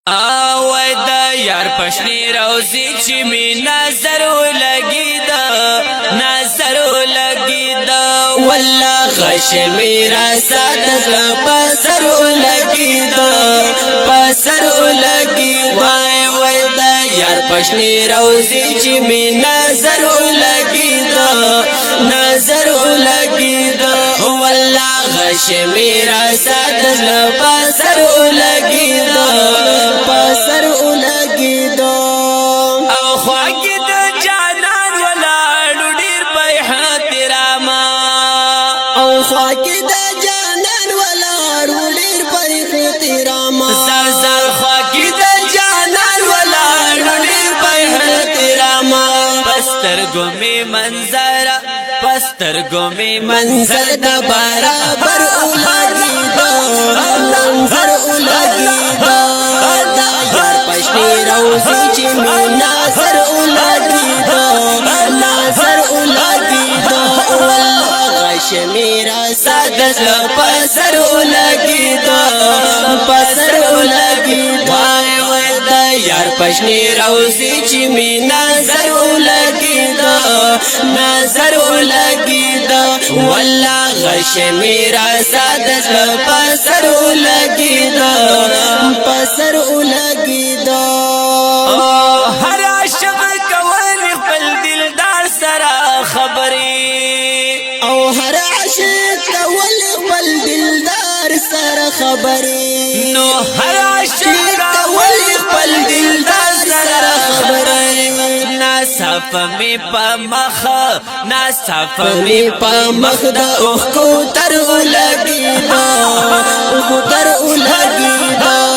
وای دا یار پشنی روزی چی می نظر لگی دا نظر لگی دا والله غش میرا سات پسر لگی دا پسر لگی وای دا یار پشنی روزی چی می نظر لگی دا نظر لگی دا والله غش میرا سات پسر لگی دا پسر لگی دا او خواگی دا جانان ولاړو ډیر په احتراما او خواگی دا جانان ولاړو ډیر په احتراما زر زر خواگی دا جانان ولاړو ډیر په احتراما پسترګو می منظر پسترګو می منظر د برابر لګی دا منظر لګی دا پشنی روزی چی می ناظر لگی دا ناظر لگی دا والله غش میرا سادس پسر لگی دا پسر لگی دا وای دا یار پشنی روزی چی می نظر لگی دا نظر لگی دا والله غش میرا سادس پسر لگی دا پسر لگی دا هر عاشق کول خپل دلدار سره خبري او هر عاشق کول خپل دلدار سره خبري نو هر عاشق کول خپل دلدار سره خبري ناصف می په مخ ناصف می په مخ د اوخ کو تر لګي دا اوخ تر لګي دا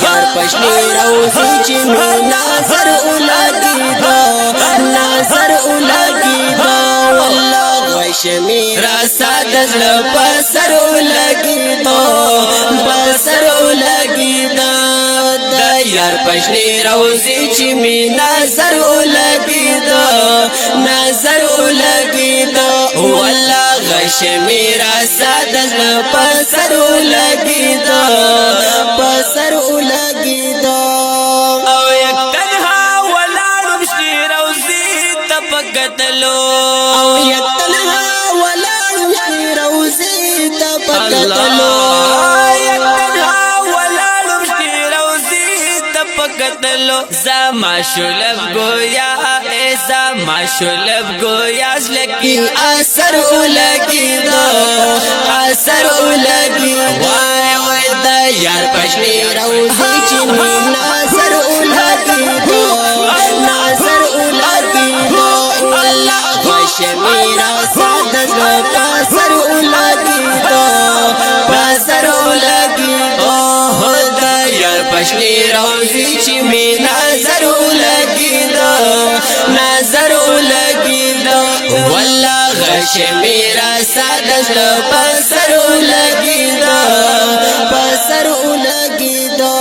یار پشنی روزی چی می ناظر لگی دا ناظر لگی دا والله غش میرا سادس پسر لگی دا پسر لگی دا دا یار پشنی روزی چی می نظر لگی دا نظر لگی دا والله غش میرا سادس پسر لگی دا پسر لگی دا او یک تنها ولاړم شي روزي تپکتلو او یک تنها ولاړم شي روزي تپکتلو یک تنها ولاړم شي روزي تپکتلو زما شلب گویا زما شلب گویا لکی اثر لگی دا اثر لگی وای دا یار پشنی روزی چی می ناظر لگی دا ناظر لگی دا والله غش میرا سادس پسر لگی دا پسر لگی اوه دا یار پشنی روزی چی می نظر لگی دا نظر لگی دا والله غش میرا سادس پسر لگی دا پسر لگی دا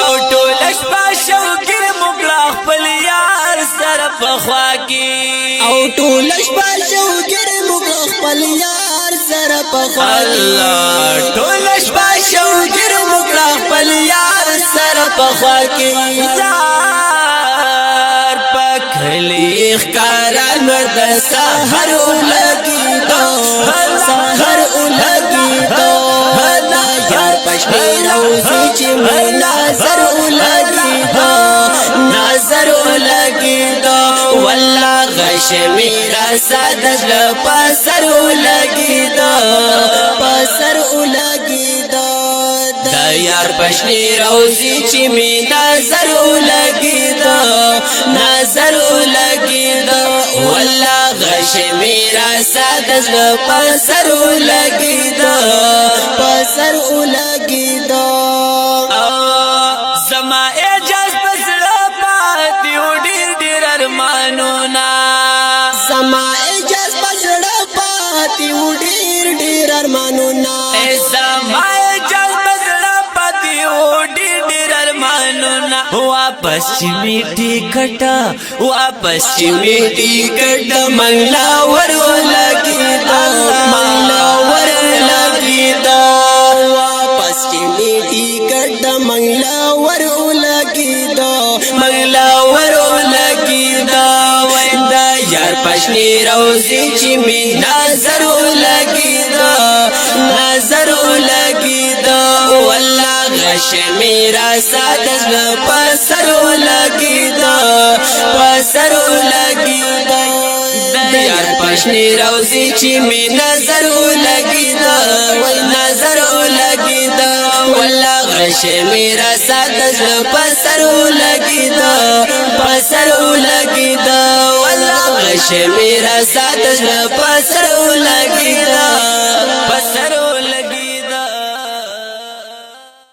او ټولش پاشو ګر مغلا خپل یار سره پخوا کی او ټولش پاشو ګر مغلا خپل یار سره پخوا کی الله ټولش پاشو ګر مغلا خپل یار سره پخوا کی یار پکلی ښکارا نور د سحر لګی دا سحر لگی دا یار پشنی روزی چی می ناظر لگی دا نظر لگی دا والله غش میرا سادس پسر لگی دا پسر لگی دا دا یار پشنی روزی چی می نظر لگی دا نظر لگی دا والله غش میرا سادس پسر لگی دا پسر لگی دا زما اجاز پسړه پاتې ډیر ډیر ارمانونه زما اجاز پسړه پاتې ډیر ډیر ارمانونه زما اجاز پسړه پاتې ډیر ډیر ارمانونه واپس چې میټي کټه واپس چې میټي کټه منګلا ور لګی دا منګلا ور لګی دا واپس چې میټي کټ منګلا لگی دا مغلا ورو لگی دا دا یار پشنی روزی چی می نظر لگی دا نظر لگی دا والله غش میرا ساتس پسر لگی دا پسر لگی دا یار پشنی روزی چی می نظر لگی دا وای نظر لگی دا والله غش میرا ساتس پسر لگی دا پسر لگی دا والله غش میرا ساتس پسر لگی دا پسر